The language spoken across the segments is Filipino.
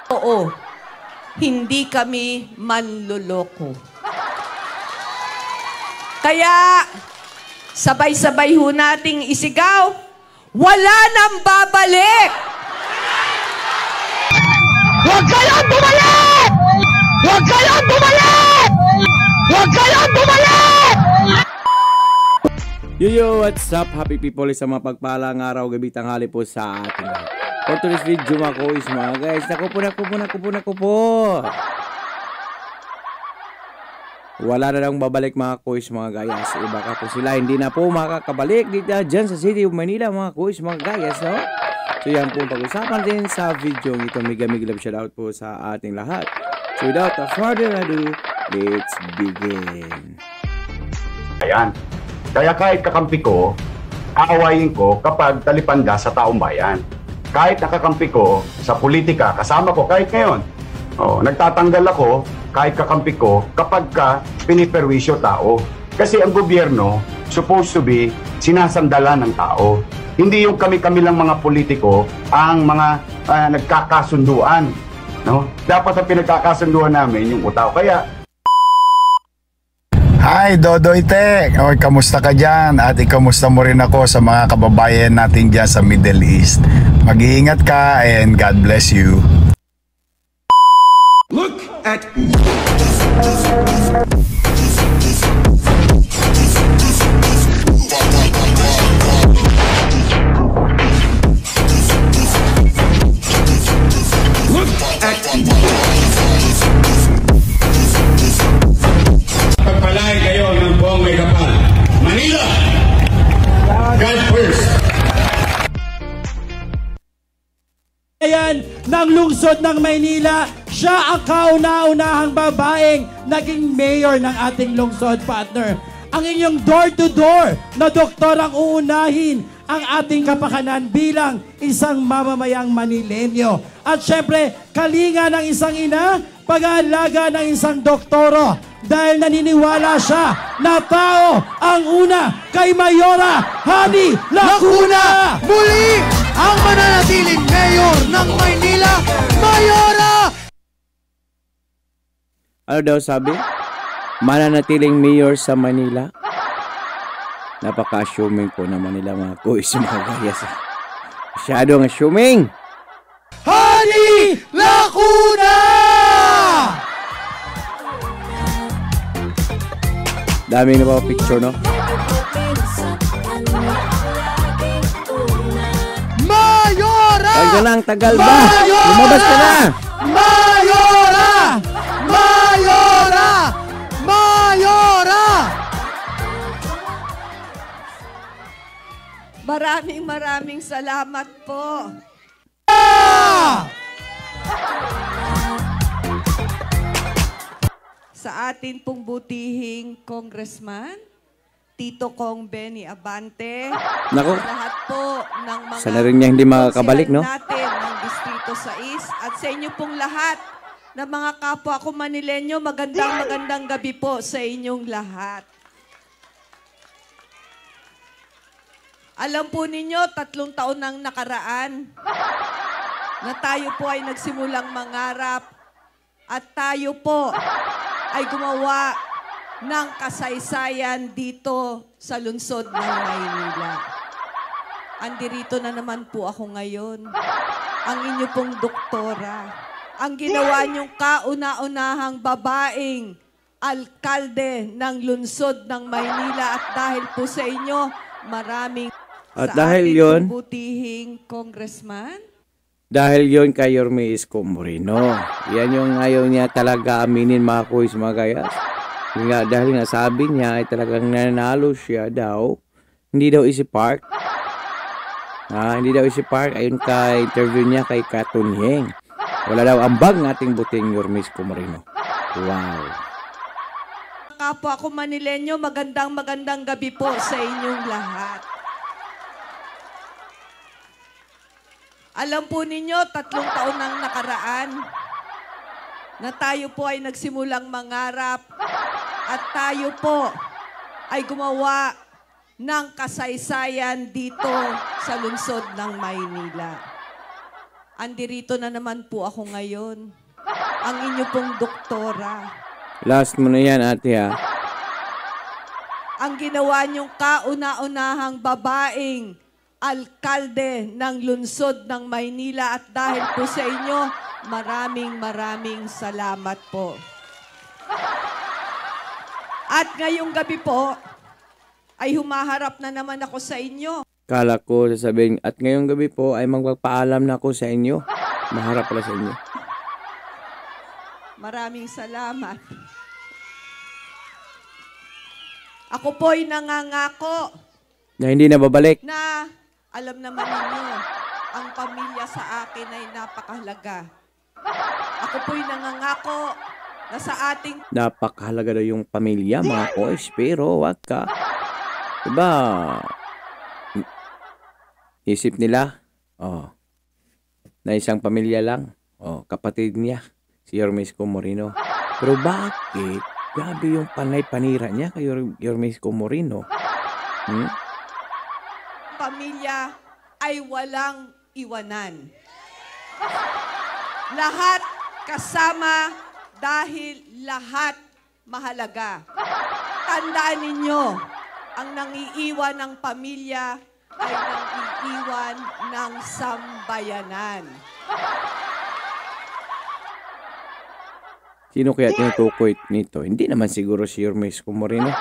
totoo. Hindi kami manloloko. Kaya, sabay-sabay ho nating isigaw, wala nang babalik! Huwag kayong bumalik! Huwag kayong bumalik! Huwag kayong bumalik! Yo, what's up? Happy people, sa mga pagpalang araw, gabi, tanghali po sa ating lahat. For today's video mga kuis mga guys, naku po. Wala na lang babalik mga kuis mga gayas. Iba ka po sila, hindi na po makakabalik dito dyan sa City of Manila mga kuis mga gayas, no? So yan po pag-usapan din sa video ito. Mega love shoutout po sa ating lahat. So without further ado, let's begin. Ayan. Kaya kahit kakampi ko, aawayin ko kapag talipanda sa taong bayan. Kahit nakakampi ko sa politika, kasama ko kahit ngayon. Nagtatanggal ako kahit kakampi ko kapag ka piniperwisyo tao. Kasi ang gobyerno supposed to be sinasandalan ng tao. Hindi yung kami-kami lang mga politiko ang mga nagkakasunduan. No? Dapat ang pinagkakasunduan namin yung tao. Kaya Hi Dodoy Tek! Oy, kamusta ka dyan? At ikamusta mo rin ako sa mga kababayan natin dyan sa Middle East. Mag-iingat ka and God bless you. Look at pagpalain kayo ng buong may kapal. Manila! God first! Ayan, ng lungsod ng Maynila, siya ang kauna-unahang babaeng naging mayor ng ating lungsod, partner. Ang inyong door-to-door na doktor ang uunahin ang ating kapakanan bilang isang mamamayang Manilenyo. At syempre, kalinga ng isang ina, pag-aalaga ng isang doktoro. Dahil naniniwala siya na tao ang una kay Mayora Hani Lacuna! Muli ang mananatiling mayor ng Maynila, Mayora! Ano daw sabi? Mananatiling mayor sa Manila. Napaka-assuming po naman nila mga kuis mga gayas. Masyadong assuming. Hani Lacuna! Dami na ba picture, no? Mayora! Tagal ba? Lumabas ka na! Mayora! Mayora! Mayora! Maraming salamat po. Sa atin pong butihing congressman, Tito Kong Benny Abante, Nako. lahat po ng mga Sana rin niya hindi makakabalik, no? natin ng Distrito 6 at sa inyo pong lahat na mga kapwa ko Manilenyo, magandang gabi po sa inyong lahat. Alam po ninyo, 3 taon nang nakaraan na tayo po ay nagsimulang mangarap at tayo po ay gumawa ng kasaysayan dito sa lungsod ng Maynila. Andirito na naman po ako ngayon, ang inyo pong doktora, ang ginawa niyong kauna-unahang babaeng alkalde ng lungsod ng Maynila at dahil po sa inyo, maraming At sa dahil ating yon, butihing congressman, dahil yon kay Yorme Isko Moreno. Yan yung ayaw niya talaga aminin mga kuis mga gayas. Dahil nga sabi niya ay talagang nanalo siya daw. Hindi daw isi park. Hindi daw isi park. Ayun ka interview niya kay Katunyeng. Wala daw ambag ng ating buting Yorme Isko Moreno. Wow. kapwa ko Manilenyo, magandang gabi po sa inyong lahat. Alam po ninyo, 3 taon nang nakaraan na tayo po ay nagsimulang mangarap at tayo po ay gumawa ng kasaysayan dito sa lungsod ng Maynila. Andirito na naman po ako ngayon. Ang inyo pong doktora. Last mo na yan, ate, ha? Ang ginawa niyong kauna-unahang babaeng alkalde ng lungsod ng Maynila at dahil po sa inyo, maraming salamat po. At ngayong gabi po, ay humaharap na naman ako sa inyo. Kala ko sasabihin, at ngayong gabi po ay magpapaalam na ako sa inyo. Maharap pala sa inyo. Maraming salamat. Ako po'y nangangako Na hindi na babalik. na alam naman ninyo, ang pamilya sa akin ay napakahalaga. Ako po'y nangangako na sa ating Napakahalaga daw yung pamilya, mga kois. Pero wag ka. Diba? Isip nila, na isang pamilya lang. Kapatid niya, si Yormesco Moreno. Pero bakit? Grabe yung panay-panira niya kay Yormesco Moreno. pamilya ay walang iwanan. Lahat kasama dahil lahat mahalaga. Tandaan ninyo, ang nangiiwan ng pamilya ay nangiiwan ng sambayanan. Sino kaya tinutukoy nito? Hindi naman siguro si Yormesco Moreno.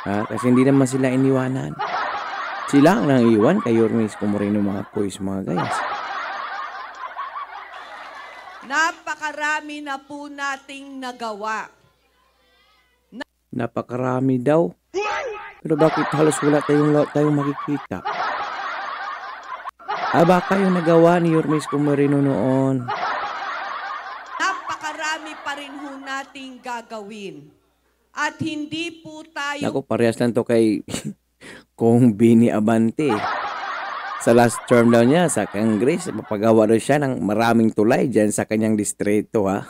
Kasi hindi naman sila iniwanan. Sila ang nangiiwan kay Yormesco Moreno, mga kois, mga gayas. Napakarami na po nating nagawa. Napakarami daw. Pero bakit halos wala tayong makikita? Baka yung nagawa ni Yormesco Moreno noon. Napakarami pa rin ho nating gagawin. At hindi po tayo... Naku, parehas lang to kay Kong Bini Abante. Sa last term daw niya sa Congress, mapagawa daw siya ng maraming tulay dyan sa kanyang distrito, ha?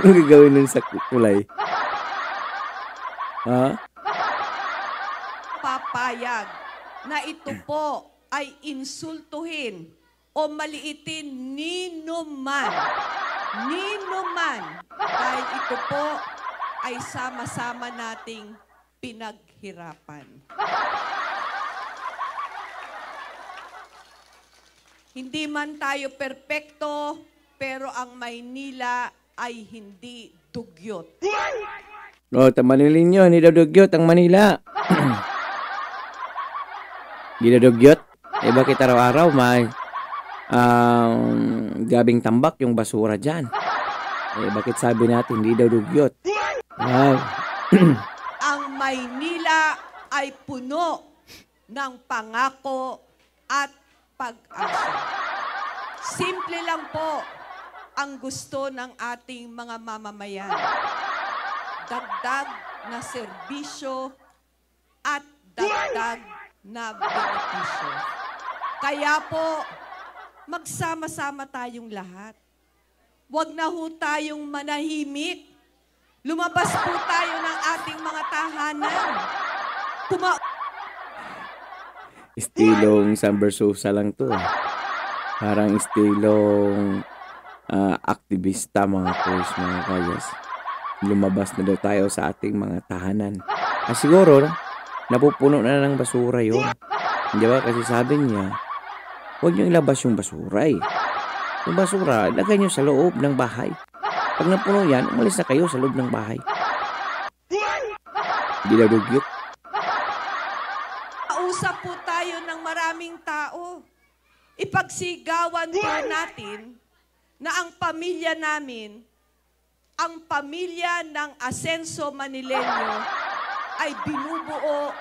Anong gagawin nun sa tulay? Ha? papayag na ito po ay insultuhin o maliitin ninuman. Ninuman. Dahil ito po ay sama-sama nating pinaghirapan. Hindi man tayo perpekto, pero ang Maynila ay hindi dugyot. Tamanilin nyo, hindi daw dugyot ang Manila. Hindi daw dugyot? Bakit araw-araw may gabing tambak yung basura dyan? Bakit sabi natin hindi daw dugyot? Ang Maynila ay puno ng pangako at pag-asa. Simple lang po ang gusto ng ating mga mamamayan. Dagdag na serbisyo at dagdag na benepisyo. Kaya po, magsama-sama tayong lahat. Huwag na ho tayong manahimik. Lumabas po tayo ng ating mga tahanan. Estilong San Bersusa lang to. Parang estilong aktivista, mga kois, mga kayas. Lumabas na daw tayo sa ating mga tahanan. Siguro, napupuno na ng basura yun. Di ba? Kasi sabi niya, huwag niyo ilabas yung basura eh. Yung basura, lagay niyo sa loob ng bahay. Pag napuno yan, umalis na kayo sa loob ng bahay. Hindi na dugyot. Kausap po tayo ng maraming tao. Ipagsigawan po natin na ang pamilya namin, ang pamilya ng Asenso Manileño ay binubuo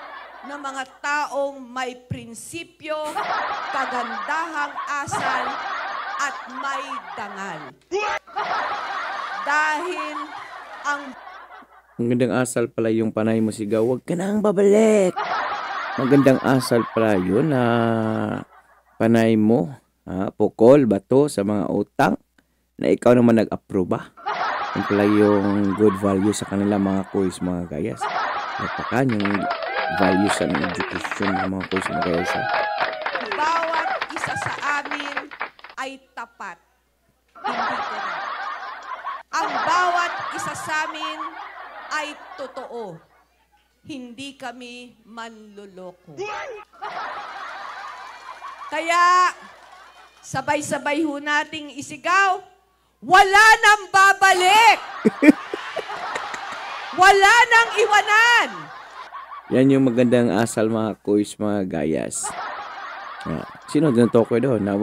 ng mga taong may prinsipyo, kagandahang asal, at may dangal. Dahil ang Magandang asal pala yung panay mo sigaw, huwag ka nang babalik. Magandang asal pala yun na panay mo, pukol, bato sa mga utang na ikaw naman nag-aproba. Yung pala yung good value sa kanila, mga kois, mga gayas. Napakan yung value sa education ng mga kois, mga gayas. bawat isa sa ay tapat. Hindi corrupt. Ang bawat isa sa amin ay totoo. Hindi kami manloloko. Kaya, sabay-sabay ho nating isigaw, wala nang babalik! Wala nang iwanan! Yan yung magandang asal mga kuys, mga gayas. Sino din tokoy doon na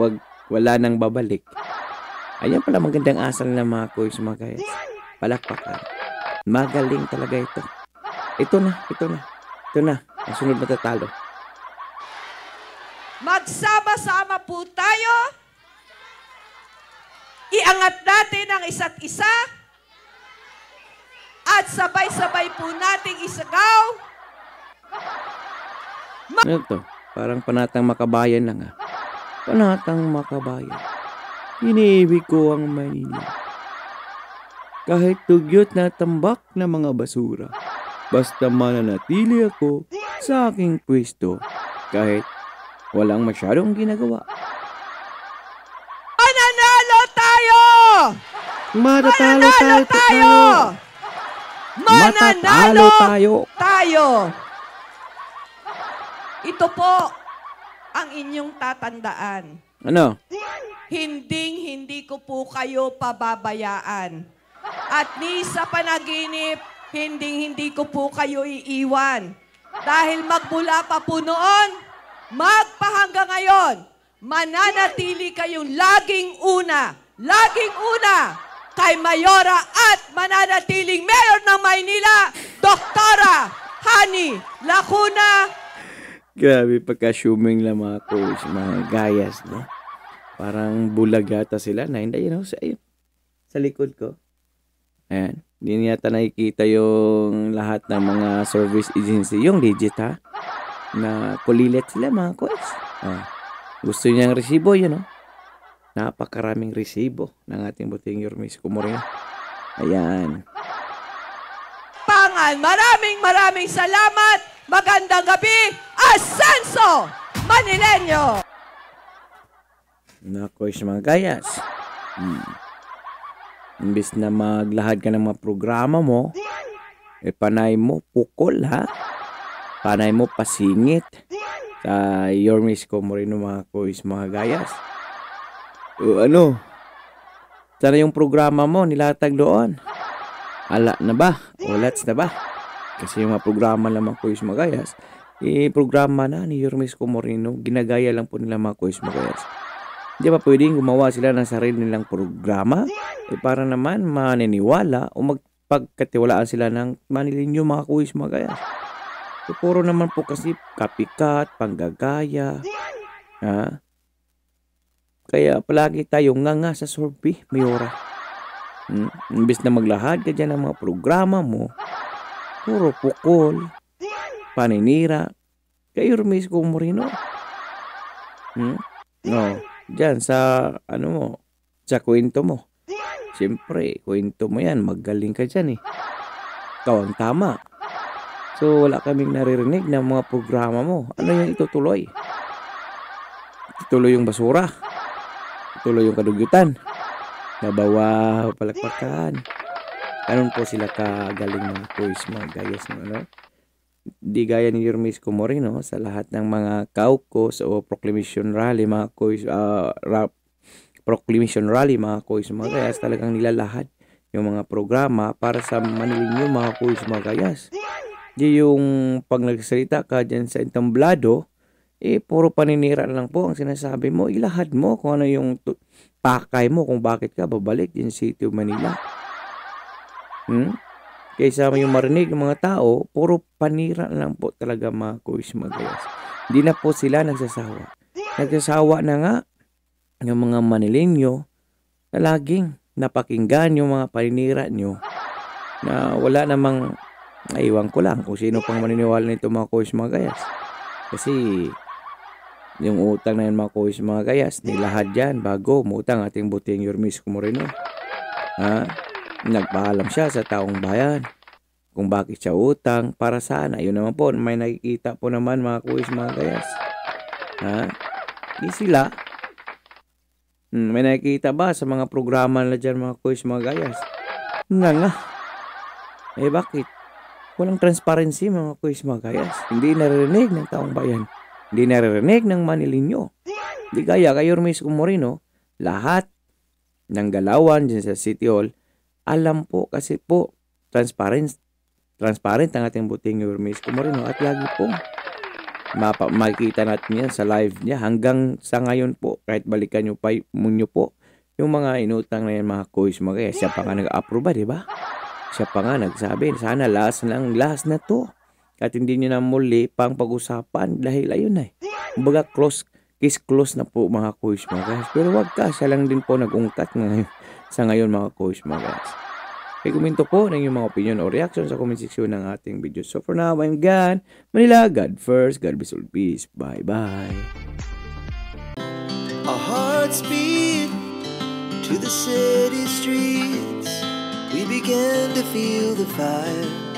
wala nang babalik? Ayan pala magandang asal ng mga kuys, mga gayas. Palakpakan. Magaling talaga ito. Ito na. Ang sunod matatalo. Magsama-sama po tayo. Iangat natin ang isa't isa. At sabay-sabay po nating isagaw. Ano to? Parang panatang makabayan lang ah. Panatang makabayan. Iniibig ko ang Maynila. Kahit tugyot na tambak na mga basura. Basta mananatili ako sa aking pwesto. Kahit walang masyadong ginagawa. Mananalo tayo! Matatalo tayo! Mananalo tayo! tayo! Ito po ang inyong tatandaan. Ano? Hindi ko po kayo pababayaan. At ni sa panaginip, hindi ko po kayo iiwan. Dahil magmula pa po noon, magpahanggang ngayon, mananatili kayong laging una kay Mayora at mananatiling Mayor ng Maynila, Doktora Hani Lacuna. Grabe, pagka-assuming lang mga coach, mga gayas, no? Parang bulag yata sila na hindi, sa likod ko. Ayan, hindi yata nakikita yung lahat ng mga service agency, yung legit ha, na kulilit sila mga coach. Gusto niyang resibo, yun, no? Napakaraming resibo ng ating buting Yorme Isko Moreno. Ayan. Pangan, maraming salamat. Magandang gabi, Asenso Manileño! Nako, mga gayas. Imbis na maglahad ka ng mga programa mo, panay mo pukol, ha? Panay mo pasingit sa Yorme Isko Moreno, mga kuys, mga gayas. Sana yung programa mo nilatag doon. Ala na ba? Ulats na ba? Kasi yung mga programa lang mga kuys, mga gayas, programa na ni Yorme Isko Moreno, ginagaya lang po nila mga kuys, mga gayas. Hindi ba pwedeng gumawa sila ng sarili nilang programa? Para naman maniniwala o magpagkatiwalaan sila ng Manileño, mga kuys, mga gayas. Puro naman po kasi copycat, panggagaya. Ha? Kaya palagi tayong nga sa survey, Mayora. Imbes na maglahad ka dyan ng mga programa mo, puro pukol, paninira, kay Yorme Isko Moreno. Diyan sa, sa kwento mo. Siyempre, kwento mo yan, magaling ka dyan eh. Ikaw ang tama. So, wala kaming naririnig ng mga programa mo. Ano yung itutuloy? Ituloy yung basura. Ituloy yung kadugyutan. Nabawa, palakpakan. Ganun po sila kagaling mga kuys, mga gayas, Di gaya ni Yorme Isko Moreno sa lahat ng mga caucus o proclamation rally, mga kuys, proclamation rally, mga kuys, mga gayas, talagang nilalahad yung mga programa para sa Manileño, mga kuys, mga gayas. Di yung pag nagsalita ka dyan sa entamblado, puro paninira lang po ang sinasabi mo. Ilahad mo kung ano yung pakay mo kung bakit ka babalik din sa City of Manila. Kaysa yung marinig ng mga tao, puro panira lang po talaga mga kuys, mga gayas. Hindi na po sila nagsasawa. Nagsasawa na nga yung mga Manileño na laging napakinggan yung mga paninira nyo na wala namang, naiwan ko lang kung sino pang maniniwala nito mga kuys, mga gayas. Kasi yung utang na yun mga kuys, mga gayas, nilahad dyan bago umutang ating buting Yorme Isko Moreno. Nagpaalam siya sa taong bayan kung bakit siya utang, para saan. Ayun naman po, may nakikita po naman mga kuys, mga gayas. Di sila May nakikita ba sa mga programa na dyan mga kuys mga gayas? Nga. Eh bakit? Walang transparency mga kuys mga gayas. Hindi naririnig ng taong bayan. Hindi naririnig ng Manilinyo. Di gaya kay Yorme Isko Moreno, lahat ng galawan dyan sa City Hall, alam po kasi po, transparent ang ating buting Yorme Isko Moreno at lagi po makikita natin yan sa live niya hanggang sa ngayon po, kahit balikan nyo pa munyo po yung mga inutang na yan mga kuys mga gayas. Siya pa nga nag-approve, di ba? Siya pa nga nagsabi, sana last na to. At hindi nyo na muli pang pag-usapan dahil ayun na Kumbaga case close na po mga kuys mga guys. Pero wag ka, siya lang din po nag-ungkat sa ngayon mga kuys mga guys. Kaya komento po ng inyong mga opinion o reaction sa comment section ng ating video. So for now, I'm Gan Manila. God first, God be all peace. Bye-bye. Our hearts beat to the city streets. We began to feel the fire.